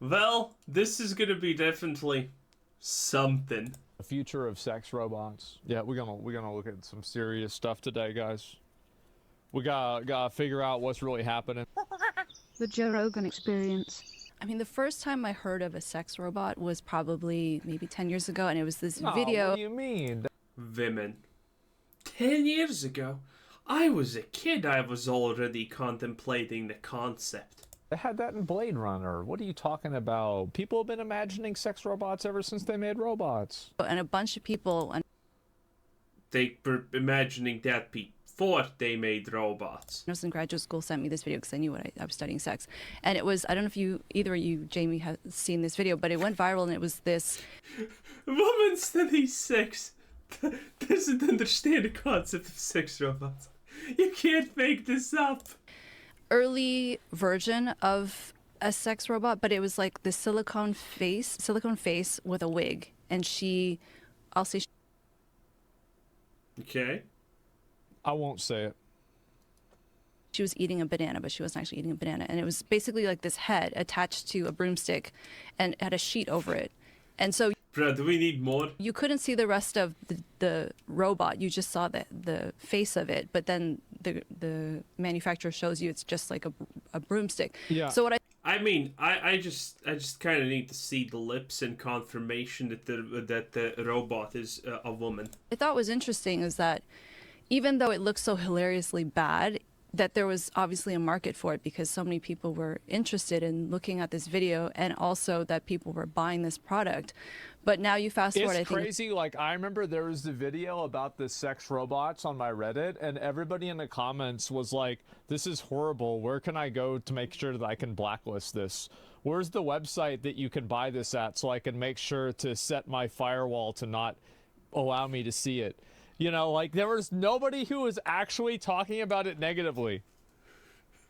Well, this is gonna be definitely something. The future of sex robots. Yeah, we're gonna look at some serious stuff today, guys. We gotta figure out what's really happening. The Joe Rogan Experience. I mean, the first time I heard of a sex robot was probably maybe 10 years ago, and it was this No, video. what do you mean? Women. 10 years ago, I was a kid. I was already contemplating the concept. They had that in Blade Runner. What are you talking about? People have been imagining sex robots ever since they made robots. And a bunch of people. They were imagining that before they made robots. I was in graduate school, sent me this video because I knew I was studying sex. And it was, I don't know if either of you, Jamie, have seen this video, but it went viral, and it was this. A woman studies sex doesn't understand the concept of sex robots. You can't make this up. Early version of a sex robot, but it was like the silicone face with a wig. And I'll say. Okay. I won't say it. She was eating a banana, but she wasn't actually eating a banana. And it was basically like this head attached to a broomstick and had a sheet over it. And so, Bro, do we need more? you couldn't see the rest of the robot. You just saw the face of it. But then the manufacturer shows you it's just like a broomstick. Yeah. So what I mean, I just kind of need to see the lips and confirmation that the robot is a woman. I thought was interesting is that even though it looks so hilariously bad, that there was obviously a market for it because so many people were interested in looking at this video, and also that people were buying this product. But now you fast forward, It's crazy. Like, I remember there was the video about the sex robots on my Reddit, and everybody in the comments was like, this is horrible. Where can I go to make sure that I can blacklist this? Where's the website that you can buy this at so I can make sure to set my firewall to not allow me to see it? You know, like, there was nobody who was actually talking about it negatively.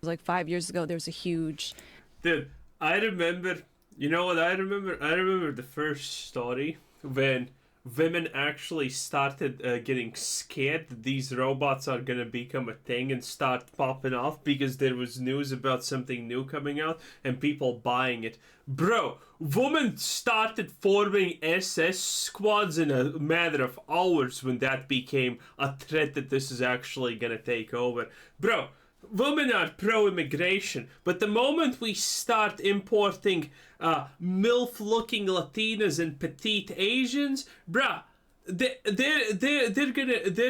like 5 years ago, there was a huge. Dude, I remember, you know what I remember? I remember the first story when women actually started getting scared that these robots are gonna become a thing and start popping off because there was news about something new coming out and people buying it. Bro, women started forming SS squads in a matter of hours when that became a threat that this is actually gonna take over. Bro, women are pro-immigration, but the moment we start importing MILF-looking Latinas and petite Asians, bruh, they're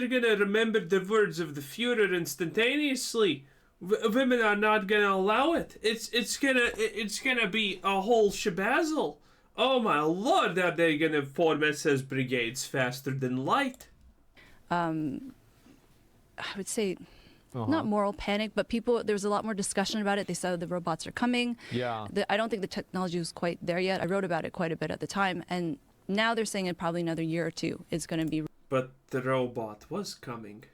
gonna remember the words of the Führer instantaneously. Women are not gonna allow it. It's gonna be a whole shabazzle. Oh my lord, are they gonna form SS brigades faster than light? I would say. Not moral panic, but there was a lot more discussion about it. They said the robots are coming. Yeah. I don't think the technology was quite there yet. I wrote about it quite a bit at the time, and now they're saying in probably another year or two it's going to be. But the robot was coming.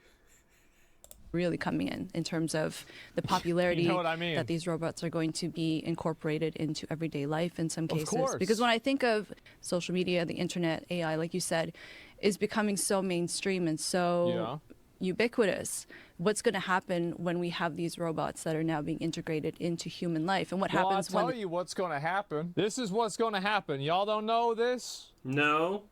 Really coming in terms of the popularity You know what I mean? that these robots are going to be incorporated into everyday life in some cases. course. Because when I think of social media, the internet, AI, like you said, is becoming so mainstream and so ubiquitous. What's going to happen when we have these robots that are now being integrated into human life? And what happens I'll tell you what's going to happen. This is what's going to happen. Y'all don't know this? No.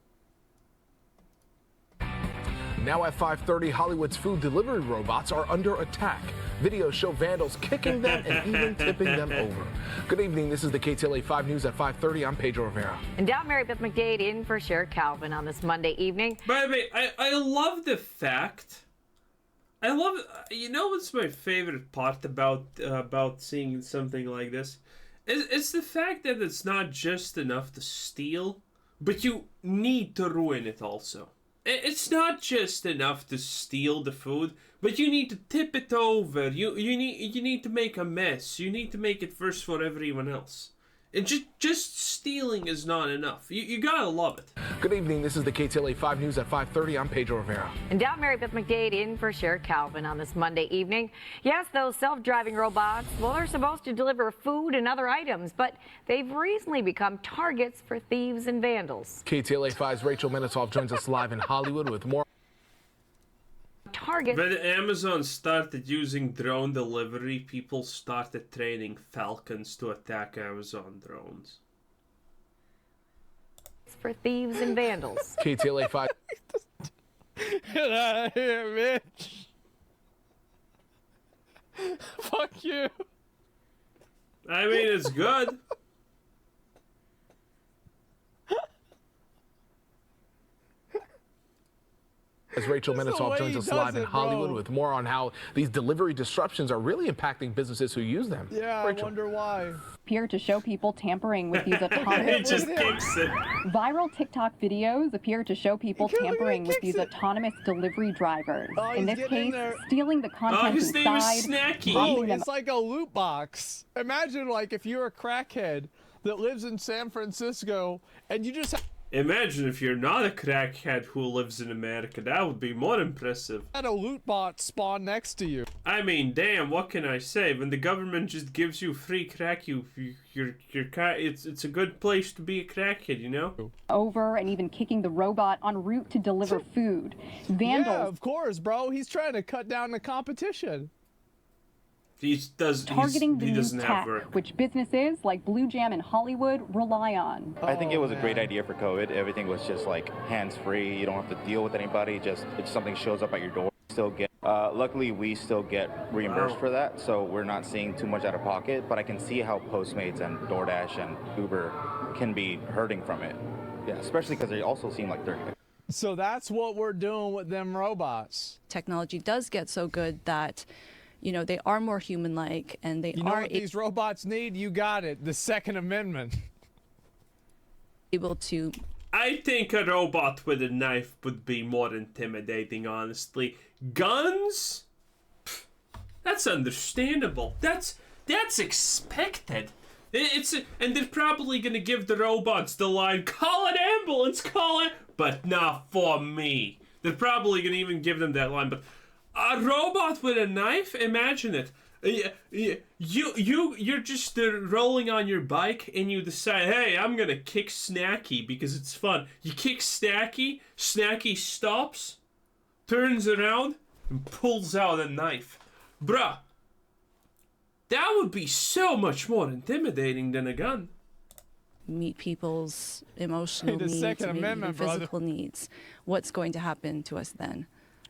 Now at 5:30, Hollywood's food delivery robots are under attack. Videos show vandals kicking them and even tipping them over. Good evening. This is the KTLA 5 News at 5:30. I'm Pedro Rivera. And down Mary Beth McDade in for Sheriff Calvin on this Monday evening. By the way, I love the fact. I love. You know what's my favorite part about seeing something like this? It's the fact that it's not just enough to steal, but you need to ruin it also. It's not just enough to steal the food, but you need to tip it over. You need to make a mess. You need to make it worse for everyone else. And just stealing is not enough. You gotta love it. Good evening. This is the KTLA 5 News at 5:30. I'm Pedro Rivera. And down Mary Beth McDade in for Sheriff Calvin on this Monday evening. Yes, those self-driving robots, well, they're supposed to deliver food and other items, but they've recently become targets for thieves and vandals. KTLA 5's Rachel Menitoff joins us live in Hollywood with more. Target. When Amazon started using drone delivery, people started training falcons to attack Amazon drones. for thieves and vandals. KTLA 5. Get out of here, bitch. Fuck you. I mean, it's good. As Rachel That's the Minitoff way joins he us does live in it, Hollywood bro. with more on how these delivery disruptions are really impacting businesses who use them. Yeah, Rachel. I wonder why. Appear to show people tampering with these It autonomous. just kicks it. Viral TikTok videos appear to show people Look at him, he tampering with kicks these it. autonomous delivery drivers. Oh, in he's this getting in case, there. stealing the Oh, content his name is inside. Snacky. Oh, dropping them it's like a loot box. Imagine, like, if you're a crackhead that lives in San Francisco and you just Imagine if you're not a crackhead who lives in America. That would be more impressive. had a loot bot spawn next to you. I mean, damn, what can I say? When the government just gives you free crack, it's a good place to be a crackhead, you know? over and even kicking the robot en route to deliver food. Yeah, Vandals of course, bro. He's trying to cut down the competition. He targeting the new doesn't have tech, work. which businesses like Blue Jam in Hollywood rely on. I think it was a great man. idea for COVID. Everything was just like hands-free. You don't have to deal with anybody. Just if something shows up at your door, still get. Luckily, we still get reimbursed Wow. for that, so we're not seeing too much out of pocket. But I can see how Postmates and DoorDash and Uber can be hurting from it. Yeah, especially because they also seem like they're. So that's what we're doing with them robots. Technology does get so good that, you know, they are more human-like and they You know are what these robots need? You got it. The Second Amendment. able to. I think a robot with a knife would be more intimidating, honestly. Guns? Pff, that's understandable. That's expected. And they're probably gonna give the robots the line, "Call an ambulance, call it," but not for me. They're probably gonna even give them that line, but a robot with a knife? Imagine it. You're just rolling on your bike and you decide, hey, I'm gonna kick Snacky because it's fun. You kick Snacky, Snacky stops, turns around, and pulls out a knife. Bruh, that would be so much more intimidating than a gun. Meet people's emotional The needs, Second maybe even Amendment, brother. physical needs. What's going to happen to us then?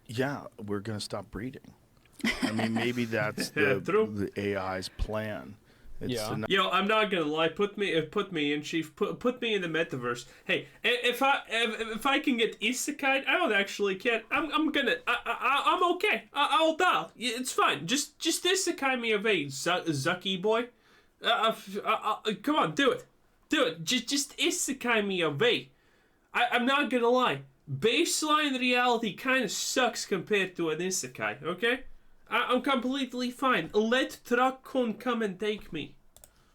Yeah, we're going to stop breeding. I mean, maybe that's True. the AI's plan. It's Yeah. to Yo, I'm not gonna lie. Put me in, Chief. Put me in the metaverse. Hey, if I can get isekai, I don't actually care. I'm okay. I'll dial. It's fine. Just isekai me away, Zucky boy. Come on, do it. Just isekai me away. I'm not gonna lie. Baseline reality kind of sucks compared to an isekai. Okay. I'm completely fine. Let Truck-kun come and take me.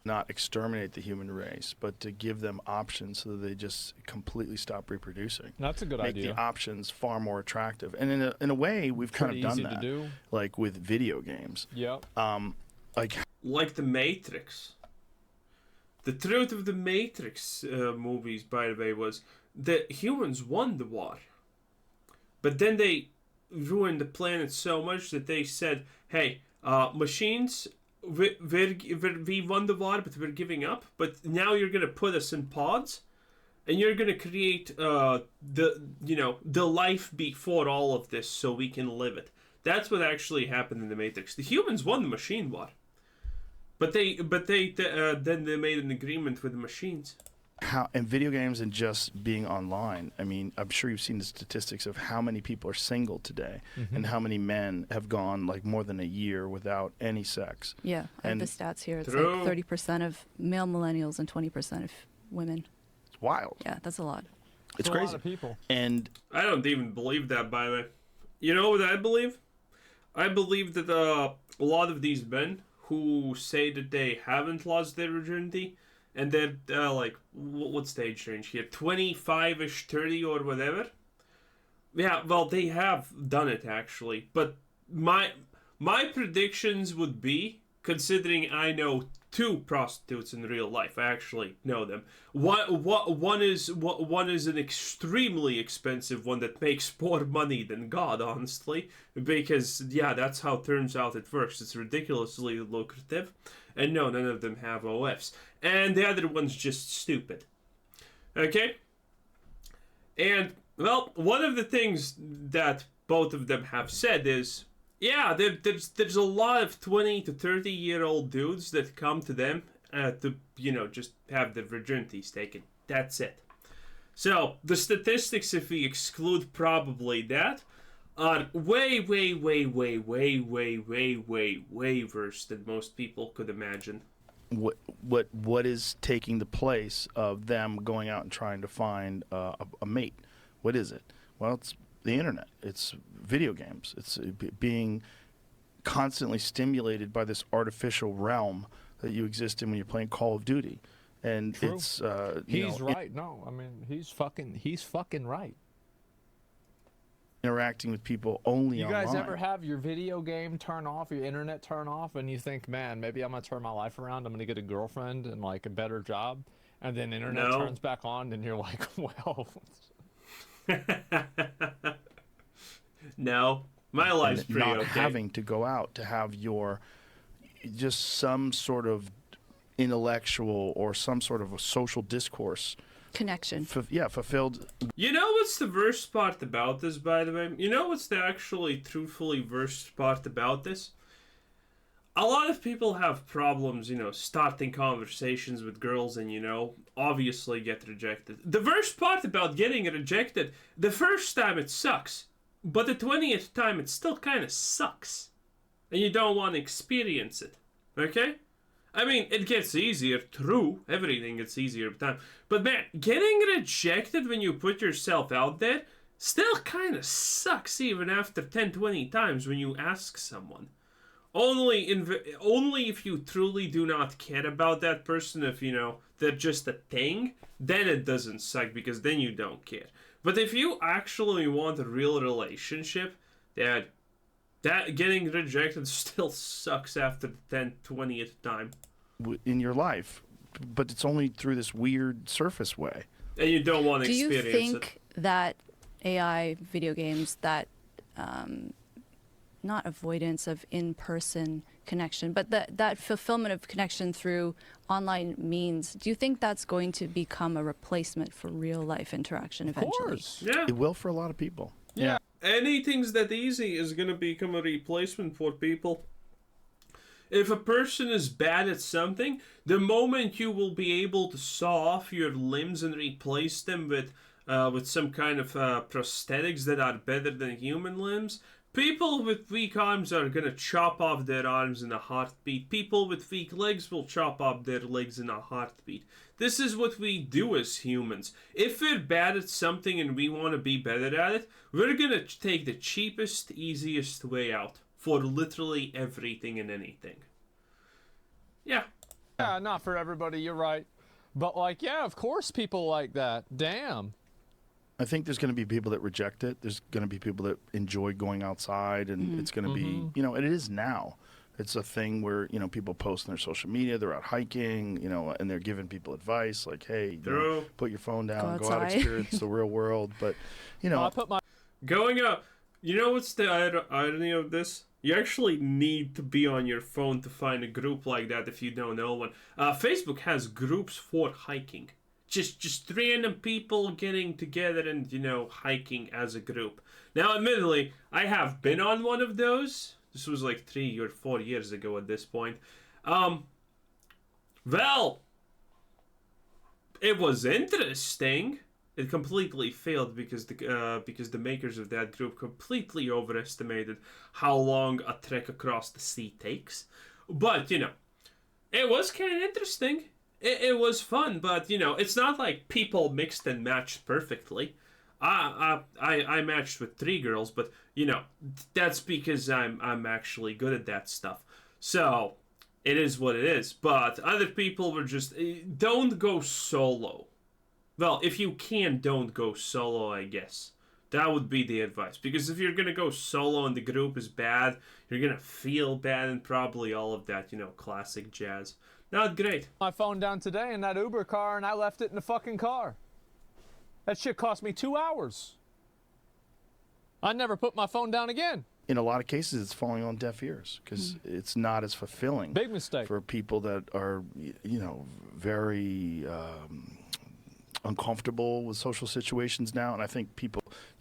not exterminate the human race, but to give them options so that they just completely stop reproducing. That's a good Make idea. the options far more attractive. And in a way, we've kind Pretty of done easy to that. do. Like with video games. Yep. Like The Matrix. The truth of the Matrix movies, by the way, was that humans won the war. But then they ruined the planet so much that they said, hey, machines, we won the war, but we're giving up. But now you're going to put us in pods, and you're going to create the life before all of this so we can live it. That's what actually happened in the Matrix. The humans won the machine war. But then they made an agreement with the machines. how and video games and just being online. I mean, I'm sure you've seen the statistics of how many people are single today, and how many men have gone like more than a year without any sex. Yeah, I have And the stats here. It's True. like 30% of male millennials and 20% of women. It's wild. Yeah, that's a lot. It's a crazy. lot of people. And I don't even believe that, by the way. You know what I believe? I believe that a lot of these men who say that they haven't lost their virginity, and they're like, what's the age range here? 25-ish, 30 or whatever? Yeah, well, they have done it, actually. But my predictions would be, considering I know 2 prostitutes in real life, I actually know them. One is an extremely expensive one that makes more money than God, honestly, because yeah, that's how it turns out it works. It's ridiculously lucrative, and no, none of them have OFs, and the other one's just stupid. Okay, And, well, one of the things that both of them have said is, yeah, there's a lot of 20 to 30-year-old dudes that come to them to, just have their virginities taken. That's it. So, the statistics, if we exclude probably that, are way, way, way, way, way, way, way, way, way worse than most people could imagine. What is taking the place of them going out and trying to find a mate? What is it? Well, it's the internet. It's video games. It's being constantly stimulated by this artificial realm that you exist in when you're playing Call of Duty. And True. it's he's right. No, I mean he's fucking right. Interacting with people only You online. guys ever have your video game turn off, your internet turn off, and you think, man, maybe I'm gonna turn my life around. I'm gonna get a girlfriend and like a better job, and then internet No. turns back on, and you're like, well. No, my life's and pretty not okay. having to go out to have your just some sort of intellectual or some sort of a social discourse Connection. fulfilled. You know what's the worst part about this, by the way? You know what's the actually truthfully worst part about this? A lot of people have problems, starting conversations with girls and, obviously get rejected. The worst part about getting rejected, the first time it sucks, but the 20th time it still kind of sucks. And you don't want to experience it, okay? I mean, it gets easier, true. Everything gets easier with time. But man, getting rejected when you put yourself out there still kind of sucks even after 10, 20 times when you ask someone. Only if you truly do not care about that person, if, they're just a thing, then it doesn't suck because then you don't care. But if you actually want a real relationship, that getting rejected still sucks after the 10th, 20th time. In your life, but it's only through this weird surface way. And you don't want to experience it. Do you think that AI video games, that not avoidance of in-person connection, but that fulfillment of connection through online means, do you think that's going to become a replacement for real-life interaction eventually? Of course. Yeah. It will for a lot of people. Yeah. Anything's that easy is going to become a replacement for people. If a person is bad at something, the moment you will be able to saw off your limbs and replace them with some kind of prosthetics that are better than human limbs, people with weak arms are going to chop off their arms in a heartbeat. People with weak legs will chop off their legs in a heartbeat. This is what we do as humans. If we're bad at something and we want to be better at it, we're going to take the cheapest, easiest way out for literally everything and anything. Yeah. Yeah, not for everybody, you're right. But yeah, of course people like that. Damn. I think there's going to be people that reject it. There's going to be people that enjoy going outside, and it's going to be, and it is now. It's a thing where, people post on their social media, they're out hiking, and they're giving people advice like, hey, put your phone down, go out, experience the real world. But, I put my going out, what's the irony of this? You actually need to be on your phone to find a group like that if you don't know one. Facebook has groups for hiking. Just random people getting together and, hiking as a group. Now, admittedly, I have been on one of those. This was like 3 or 4 years ago at this point. Well, it was interesting. It completely failed because the makers of that group completely overestimated how long a trek across the sea takes. But, it was kind of interesting. It was fun, but, it's not like people mixed and matched perfectly. I matched with 3 girls, but, that's because I'm actually good at that stuff. So, it is what it is. But other people were just, don't go solo. Well, if you can, don't go solo, I guess. That would be the advice. Because if you're going to go solo and the group is bad, you're going to feel bad and probably all of that, classic jazz. Not great. my phone down today in that Uber car, and I left it in the fucking car. That shit cost me 2 hours. I never put my phone down again. in a lot of cases, it's falling on deaf ears because it's not as fulfilling. Big mistake. For people that are, you know, very uncomfortable with social situations now, and I think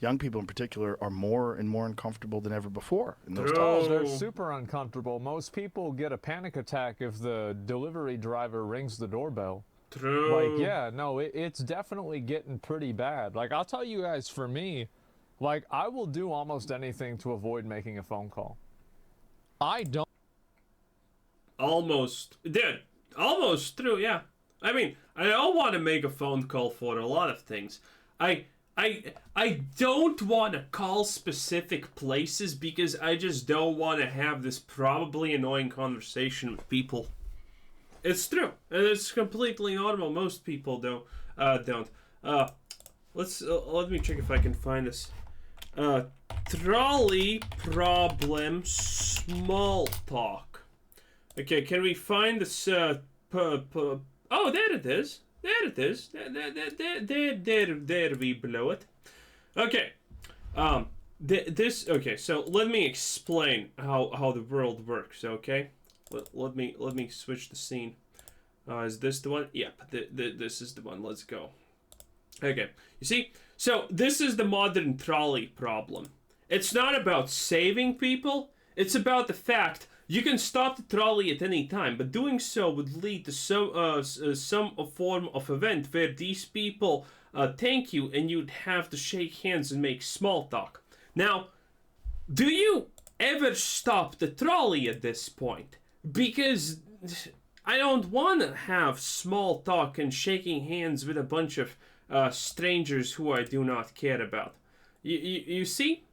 young people in particular, are more and more uncomfortable than ever before in those times. Oh, they're super uncomfortable. Most people get a panic attack if the delivery driver rings the doorbell. True. Like, yeah, no, it's definitely getting pretty bad. Like, I'll tell you guys, for me, like, I will do almost anything to avoid making a phone call. I don't. Almost true, yeah. I mean, I don't want to make a phone call for a lot of things. I don't want to call specific places because I just don't want to have this probably annoying conversation with people. It's true, and it's completely normal. Most people don't. Let me check if I can find this. Trolley problem small talk. Okay, can we find this? Oh, there it is. There it is. There we below it. Okay. Okay. So let me explain how the world works. Okay. Let me switch the scene. Is this the one? Yep. This is the one. Let's go. Okay. You see? So this is the modern trolley problem. It's not about saving people. It's about the fact you can stop the trolley at any time, but doing so would lead to some form of event where these people thank you and you'd have to shake hands and make small talk. Now, do you ever stop the trolley at this point? Because I don't want to have small talk and shaking hands with a bunch of strangers who I do not care about. You see?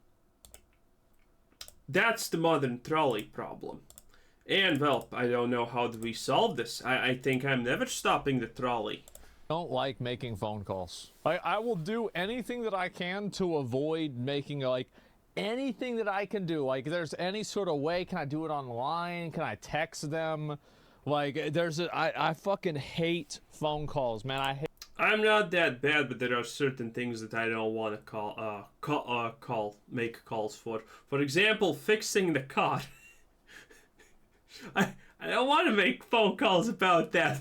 That's the modern trolley problem. And, well, I don't know how do we solve this. I think I'm never stopping the trolley. Don't like making phone calls. I will do anything that I can to avoid making, like, anything that I can do. Like, there's any sort of way. Can I do it online? Can I text them? Like, I fucking hate phone calls, man. I'm not that bad, but there are certain things that I don't want to make calls for. For example, fixing the car. I don't want to make phone calls about that.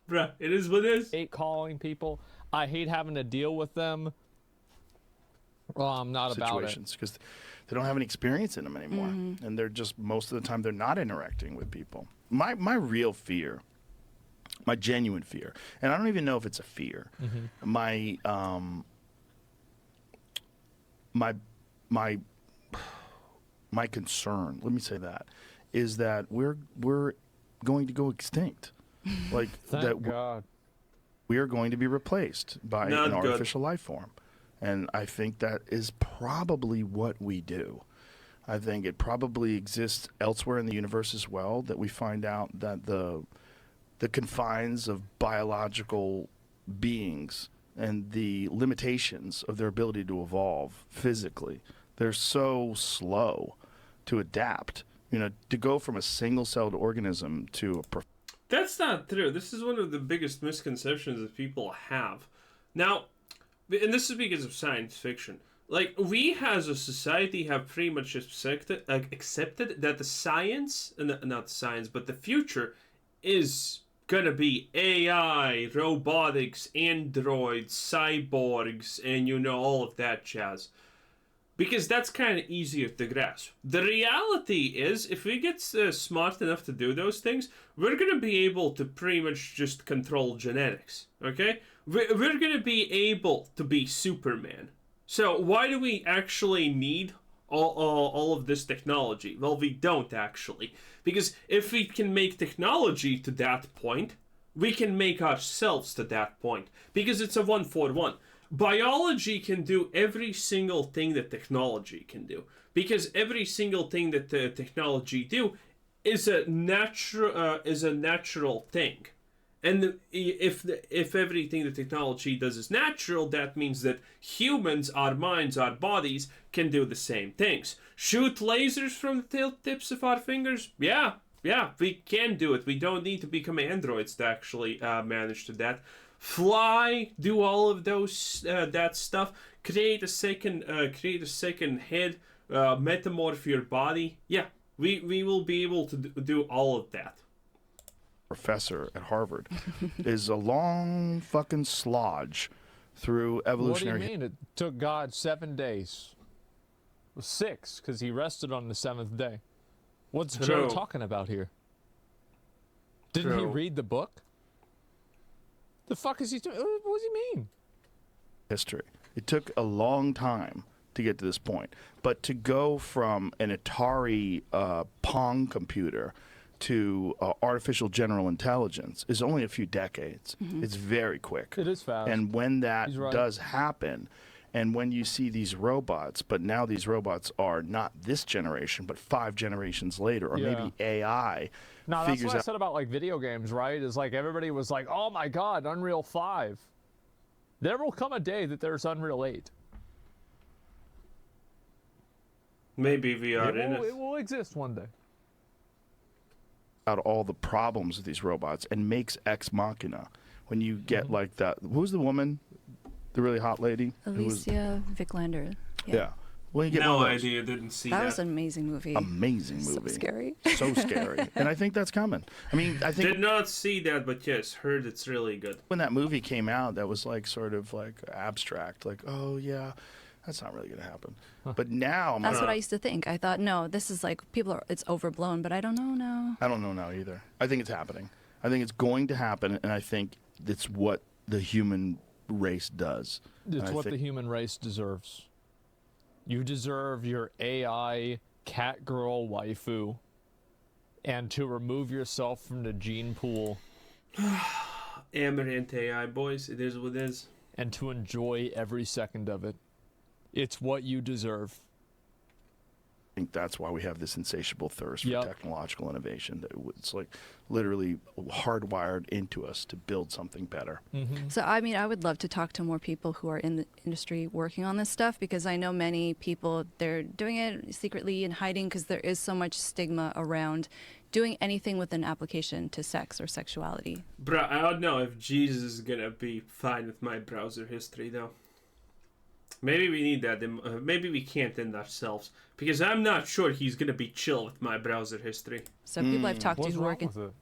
Bruh, it is what it is. I hate calling people. I hate having to deal with them. Well, I'm not about it. Because they don't have any experience in them anymore. Mm-hmm. And they're just, most of the time, they're not interacting with people. My real fear, my genuine fear, and I don't even know if it's a fear, my concern, let me say that, is that we're going to go extinct. Like, Thank God. We are going to be replaced by an artificial life form. And I think that is probably what we do. I think it probably exists elsewhere in the universe as well, that we find out that the confines of biological beings and the limitations of their ability to evolve physically, they're so slow to adapt. You know, to go from a single-celled organism to a... That's not true. This is one of the biggest misconceptions that people have. Now, and this is because of science fiction. Like, we as a society have pretty much accepted that the science, not science, but the future is gonna be AI, robotics, androids, cyborgs, and all of that jazz. Because that's kind of easier to grasp. The reality is, if we get smart enough to do those things, we're going to be able to pretty much just control genetics, okay? We're going to be able to be Superman. So why do we actually need all of this technology? Well, we don't actually. Because if we can make technology to that point, we can make ourselves to that point. Because it's a 1-for-1. Biology can do every single thing that technology can do, because every single thing that the technology do is a natural thing, and if everything the technology does is natural, that means that humans, our minds, our bodies can do the same things. Shoot lasers from the tips of our fingers? Yeah, we can do it. We don't need to become androids to actually manage to that. Fly, do all of those that stuff. Create a second head. Metamorph your body. Yeah, we will be able to do all of that. professor at Harvard, is a long fucking slodge through evolutionary. What do you mean? It took God 7 days. It was 6 because he rested on the 7th day. What's Joe talking about here? Didn't he read the book? The fuck is he doing? What does he mean? History. It took a long time to get to this point, but to go from an Atari Pong computer to artificial general intelligence is only a few decades. It's very quick. It is fast. And when that does happen, and when you see these robots, but now these robots are not this generation, but 5 generations later, or maybe AI. No, that's what I said about like video games, right? Is like everybody was like, oh my God, Unreal 5. There will come a day that there's Unreal 8. Maybe VR it will exist one day. Out all the problems with these robots and makes Ex Machina. When you get like that, who's the woman? The really hot lady? Alicia Vikander. Yeah. Well, you get no idea. Didn't see that. That was an amazing movie. Amazing movie. So scary. So scary. And I think that's coming. I mean, I think. Did not see that, but yes, heard it's really good. When that movie came out, that was like sort of like abstract. Like, oh yeah, that's not really going to happen. But now I'm That's what I used to think. I thought, no, this is like it's overblown, but I don't know now. I don't know now either. I think it's happening. I think it's going to happen, and I think it's what the human race does. It's what the human race deserves. You deserve your AI cat girl waifu, and to remove yourself from the gene pool. Amaranth AI, boys. It is what it is. And to enjoy every second of it. It's what you deserve. I think that's why we have this insatiable thirst for technological innovation. It's like literally hardwired into us to build something better. So, I mean, I would love to talk to more people who are in the industry working on this stuff, because I know many people, they're doing it secretly and hiding because there is so much stigma around doing anything with an application to sex or sexuality. Bro, I don't know if Jesus is going to be fine with my browser history, though. Maybe we need that. Maybe we can't end ourselves, because I'm not sure he's gonna be chill with my browser history. So people I've talked to who work with it?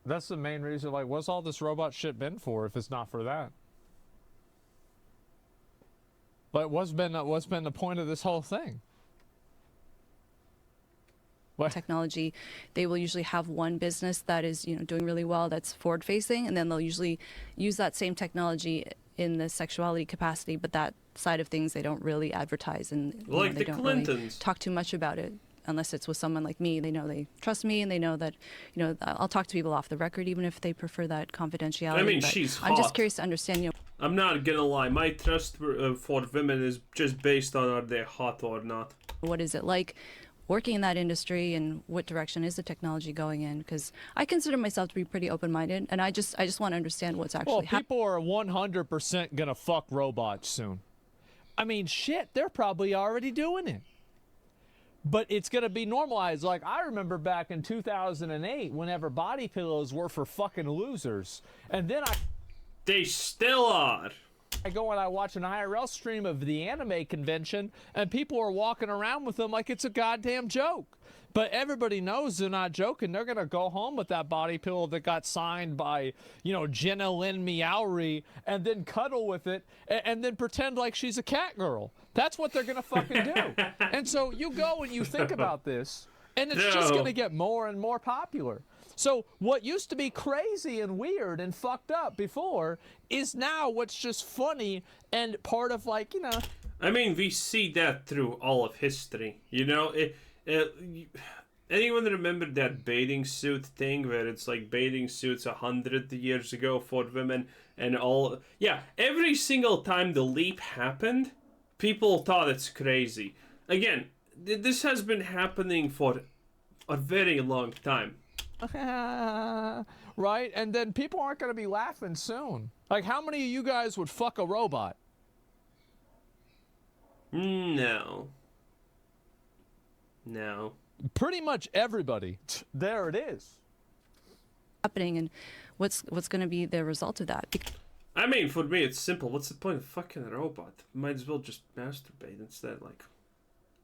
That's the main reason. Like, what's all this robot shit been for if it's not for that? But what's been the point of this whole thing? What? Technology, they will usually have one business that is doing really well, that's forward facing, and then they'll usually use that same technology in the sexuality capacity, but that side of things they don't really advertise, and like they the don't Clintons. really talk too much about it unless it's with someone like me. They know they trust me, and they know that I'll talk to people off the record even if they prefer that confidentiality. I mean, but she's hot. I'm just curious to understand. I'm not gonna lie, my trust for women is just based on are they hot or not. What is it like working in that industry, and what direction is the technology going in? Because I consider myself to be pretty open-minded, and I just want to understand what's actually happening. People are 100% gonna fuck robots soon. I mean, shit, they're probably already doing it. But it's gonna be normalized. Like, I remember back in 2008, whenever body pillows were for fucking losers, and then they still are. I go and I watch an IRL stream of the anime convention, and people are walking around with them like it's a goddamn joke. But everybody knows they're not joking. They're going to go home with that body pillow that got signed by, Jenna Lynn Meowry, and then cuddle with it, and then pretend like she's a cat girl. That's what they're going to fucking do. And so you go and you think about this, and it's just going to get more and more popular. So what used to be crazy and weird and fucked up before is now what's just funny and part of, like, I mean, we see that through all of history. Anyone remember that bathing suit thing where it's like bathing suits 100 years ago for women and all? Yeah, every single time the leap happened, people thought it's crazy. Again, this has been happening for a very long time. Right? And then people aren't going to be laughing soon. Like, how many of you guys would fuck a robot? No. Pretty much everybody. There it is. Happening, and what's going to be the result of that? I mean, for me, it's simple. What's the point of fucking a robot? Might as well just masturbate instead. Like,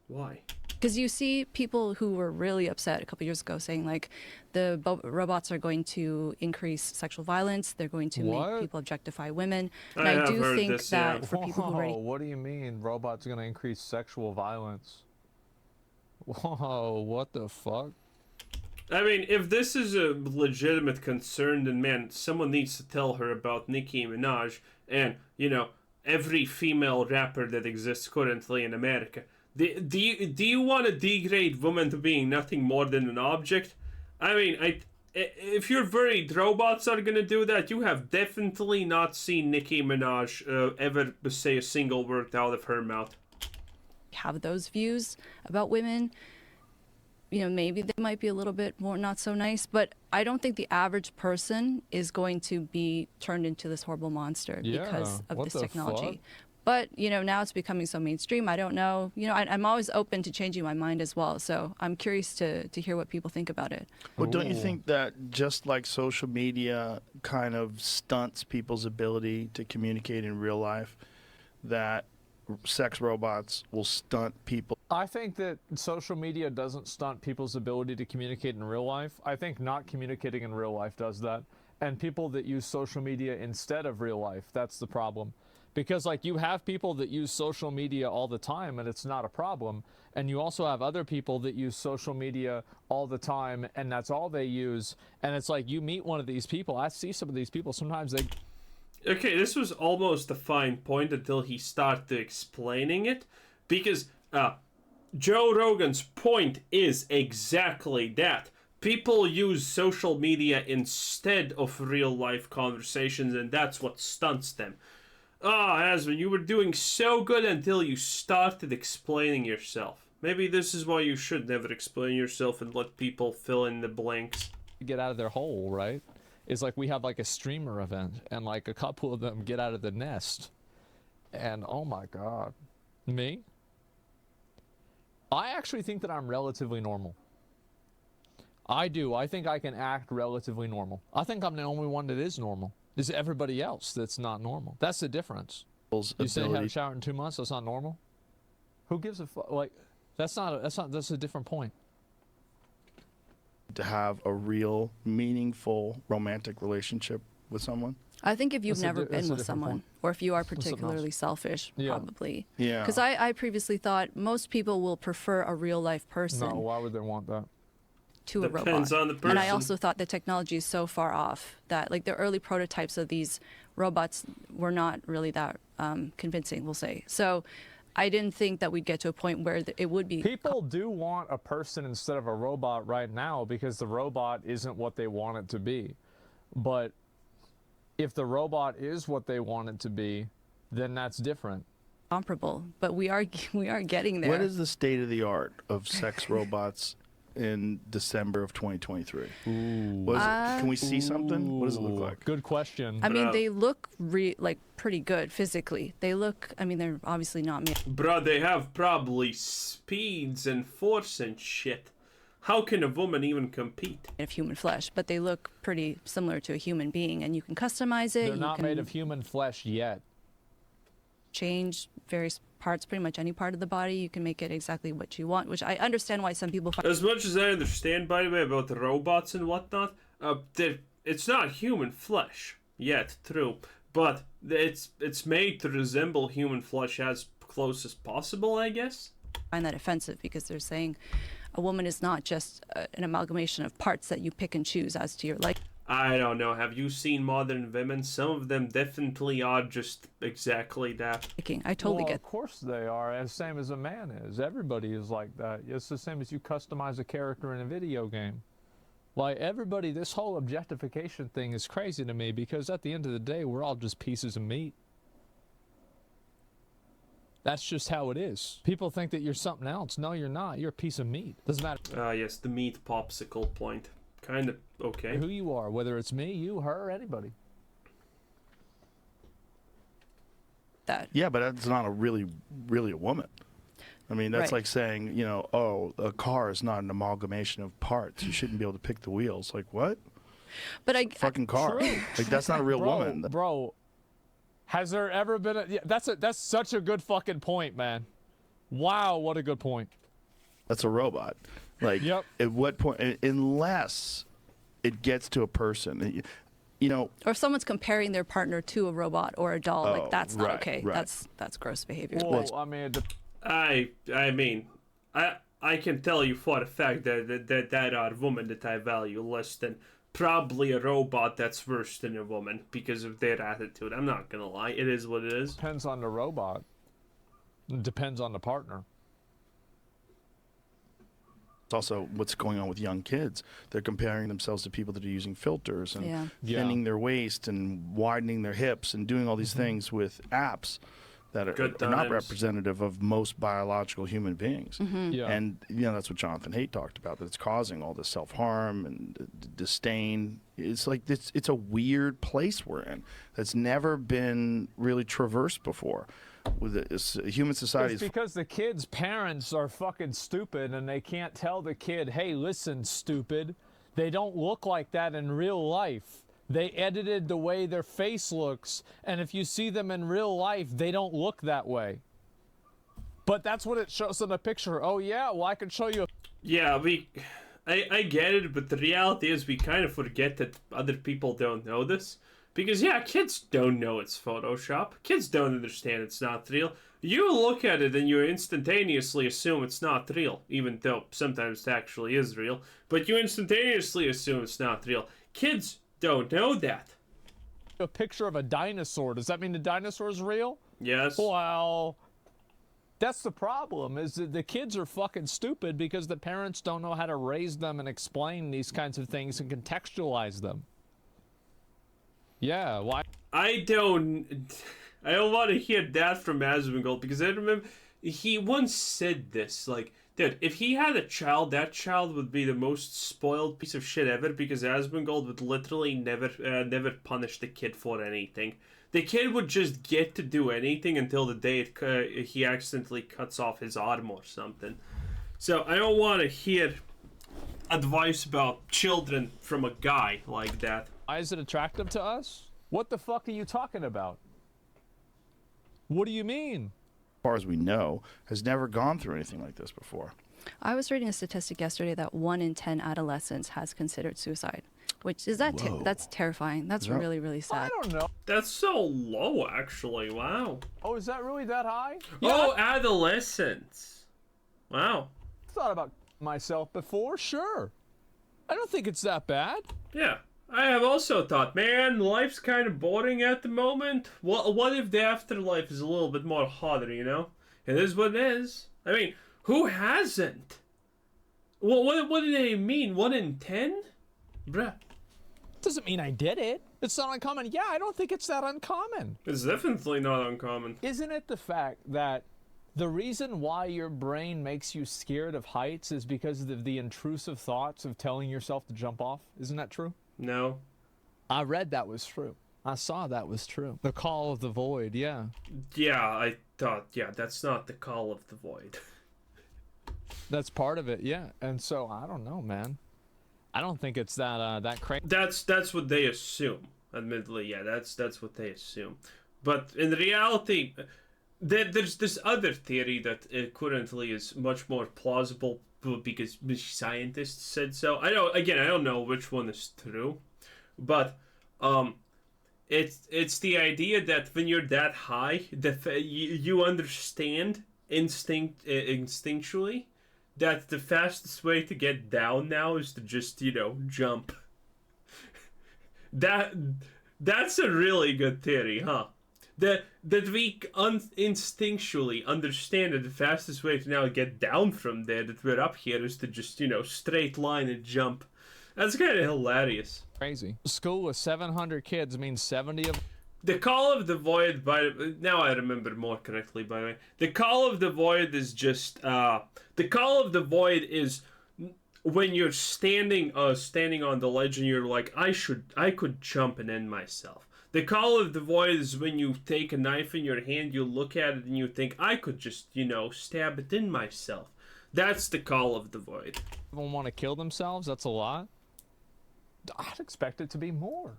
why? Because you see people who were really upset a couple years ago saying like the robots are going to increase sexual violence, they're going to make people objectify women. And I do think that for people who already... What do you mean robots are going to increase sexual violence? Whoa, what the fuck? I mean, if this is a legitimate concern, then man, someone needs to tell her about Nicki Minaj and, you know, every female rapper that exists currently in America. Do you want to degrade women to being nothing more than an object? I mean, if you're worried robots are going to do that, you have definitely not seen Nicki Minaj ever say a single word out of her mouth. Have those views about women, you know, maybe they might be a little bit more not so nice, but I don't think the average person is going to be turned into this horrible monster because of this technology. Fuck? But, you know, now it's becoming so mainstream. I don't know. You know, I'm always open to changing my mind as well. So I'm curious to hear what people think about it. Well, don't you think that just like social media kind of stunts people's ability to communicate in real life, that sex robots will stunt people? I think that social media doesn't stunt people's ability to communicate in real life. I think not communicating in real life does that. And people that use social media instead of real life, that's the problem. Because, like, you have people that use social media all the time, and it's not a problem. And you also have other people that use social media all the time, and that's all they use. And it's like, you meet one of these people. I see some of these people. Sometimes they... Okay, this was almost a fine point until he started explaining it. Because Joe Rogan's point is exactly that. People use social media instead of real-life conversations, and that's what stunts them. Asmon, you were doing so good until you started explaining yourself. Maybe this is why you should never explain yourself and let people fill in the blanks. Get out of their hole, right? It's like we have like a streamer event, and like a couple of them get out of the nest. And oh my god. Me? I actually think that I'm relatively normal. I do. I think I can act relatively normal. I think I'm the only one that is normal. There's everybody else that's not normal. That's the difference. You say you haven't showered in 2 months, that's not normal? Who gives a fuck? Like, that's a different point. To have a real, meaningful, romantic relationship with someone? I think if you've never been with someone, or if you are particularly selfish, probably. Yeah. Because I previously thought most people will prefer a real-life person. No, why would they want that? To a robot. Depends on the person. And I also thought the technology is so far off that like the early prototypes of these robots were not really that convincing, we'll say. So I didn't think that we'd get to a point where it would be. People do want a person instead of a robot right now because the robot isn't what they want it to be. But if the robot is what they want it to be, then that's different. Comparable, but we are getting there. What is the state of the art of sex robots in December of 2023? Can we see something? What does it look like? Good question. I mean, they look like pretty good physically. They look, I mean, they're obviously not made. Bro, they have probably speeds and force and shit. How can a woman even compete? Of human flesh, but they look pretty similar to a human being, and you can customize it. They're not made of human flesh yet. Change various parts, pretty much any part of the body. You can make it exactly what you want, which I understand why some people find. As much as I understand, by the way, about the robots and whatnot, it's not human flesh yet, true, but it's made to resemble human flesh as close as possible, I guess. I find that offensive because they're saying a woman is not just an amalgamation of parts that you pick and choose as to your life. I don't know. Have you seen modern women? Some of them definitely are just exactly that. I totally get. Of course they are, as same as a man is. Everybody is like that. It's the same as you customize a character in a video game. Like everybody, this whole objectification thing is crazy to me because at the end of the day, we're all just pieces of meat. That's just how it is. People think that you're something else. No, you're not. You're a piece of meat. Doesn't matter. Yes, the meat popsicle point. Kind of okay. Who you are, whether it's me, you, her, anybody. That. Yeah, but that's not really a woman. I mean, that's like saying, you know, oh, a car is not an amalgamation of parts. You shouldn't be able to pick the wheels. Like, what? But fucking car. Like, that's not a real woman. Bro, has there ever been a... Yeah, that's such a good fucking point, man. Wow, what a good point. That's a robot. Like, Yep. at what point, unless it gets to a person, you know. Or if someone's comparing their partner to a robot or a doll, like that's not right, okay. right. That's gross behavior. Well, I mean, I mean, I can tell you for a fact that are women that I value less than probably a robot that's worse than a woman because of their attitude. I'm not gonna lie, it is what it is. depends on the robot. It depends on the partner. It's also what's going on with young kids. They're comparing themselves to people that are using filters and Yeah. thinning their waist and widening their hips and doing all these things with apps that are not representative of most biological human beings. Yeah. And that's what Jonathan Haidt talked about, that it's causing all this self-harm and disdain. It's like it's a weird place we're in that's never been really traversed before. With human society, It's because the kid's parents are fucking stupid and they can't tell the kid, hey, listen, stupid, they don't look like that in real life. They edited the way their face looks, and if you see them in real life, they don't look that way. But that's what it shows in the picture. Oh yeah, well I can show you. Yeah, I get it, but the reality is we kind of forget that other people don't know this. Because, yeah, kids don't know it's Photoshop. Kids don't understand it's not real. You look at it and you instantaneously assume it's not real, even though sometimes it actually is real. But you instantaneously assume it's not real. Kids don't know that. A picture of a dinosaur. Does that mean the dinosaur is real? Yes. Well, that's the problem, is that the kids are fucking stupid because the parents don't know how to raise them and explain these kinds of things and contextualize them. Yeah, why? I don't want to hear that from Asmongold, because I remember he once said this, like, dude, if he had a child, that child would be the most spoiled piece of shit ever, because Asmongold would literally never punish the kid for anything. The kid would just get to do anything until the day he accidentally cuts off his arm or something. So I don't want to hear advice about children from a guy like that. Why is it attractive to us? What the fuck are you talking about? What do you mean? as far as we know, has never gone through anything like this before. I was reading a statistic yesterday that 1 in 10 adolescents has considered suicide, which is that's terrifying. That's really, really sad. I don't know. That's so low, actually. Wow. Oh, is that really that high? Oh, adolescents. Wow. I thought about myself before, sure. I don't think it's that bad. Yeah. I have also thought, man, life's kind of boring at the moment. What if the afterlife is a little bit more hotter, you know? It is what it is. I mean, who hasn't? What do they mean? 1 in 10? Bruh. Doesn't mean I did it. It's not uncommon. Yeah, I don't think it's that uncommon. It's definitely not uncommon. Isn't it the fact that the reason why your brain makes you scared of heights is because of the intrusive thoughts of telling yourself to jump off? Isn't that true? No. I read that was true. I saw that was true. The call of the void, yeah. Yeah, I thought, yeah, that's not the call of the void. That's part of it, yeah. And so, I don't know, man. I don't think it's that crazy. That's what they assume. Admittedly, yeah, that's what they assume. But in reality, there's this other theory that currently is much more plausible because scientists said so. I don't know which one is true, but it's the idea that when you're that high, that you understand instinctually that the fastest way to get down now is to just jump. That's a really good theory, huh? That we instinctually understand that the fastest way to now get down from there, that we're up here, is to just, straight line and jump. That's kind of hilarious. Crazy. School with 700 kids means 70 of... The call of the void, now I remember more correctly, by the way. The call of the void is just, the call of the void is when you're standing on the ledge and you're like, I could jump and end myself. The call of the void is when you take a knife in your hand, you look at it and you think, I could just, stab it in myself. That's the call of the void. People want to kill themselves? That's a lot? I'd expect it to be more.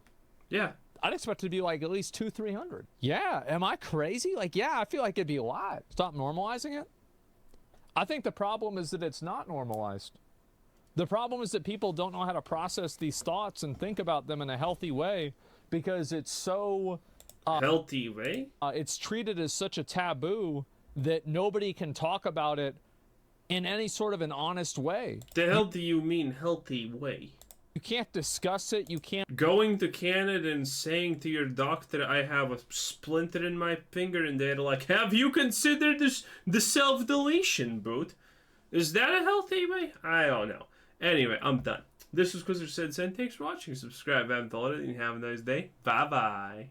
Yeah. I'd expect it to be like at least 200-300. Yeah, am I crazy? Like, yeah, I feel like it'd be a lot. Stop normalizing it? I think the problem is that it's not normalized. The problem is that people don't know how to process these thoughts and think about them in a healthy way because it's so... healthy way? It's treated as such a taboo that nobody can talk about it in any sort of an honest way. The hell do you mean healthy way? You can't discuss it, you can't... Going to Canada and saying to your doctor, I have a splinter in my finger, and they're like, have you considered this the self-deletion boot? Is that a healthy way? I don't know. Anyway, I'm done. This was Quizzer Said Sen. Thanks for watching. Subscribe if you haven't already, and have a nice day. Bye-bye.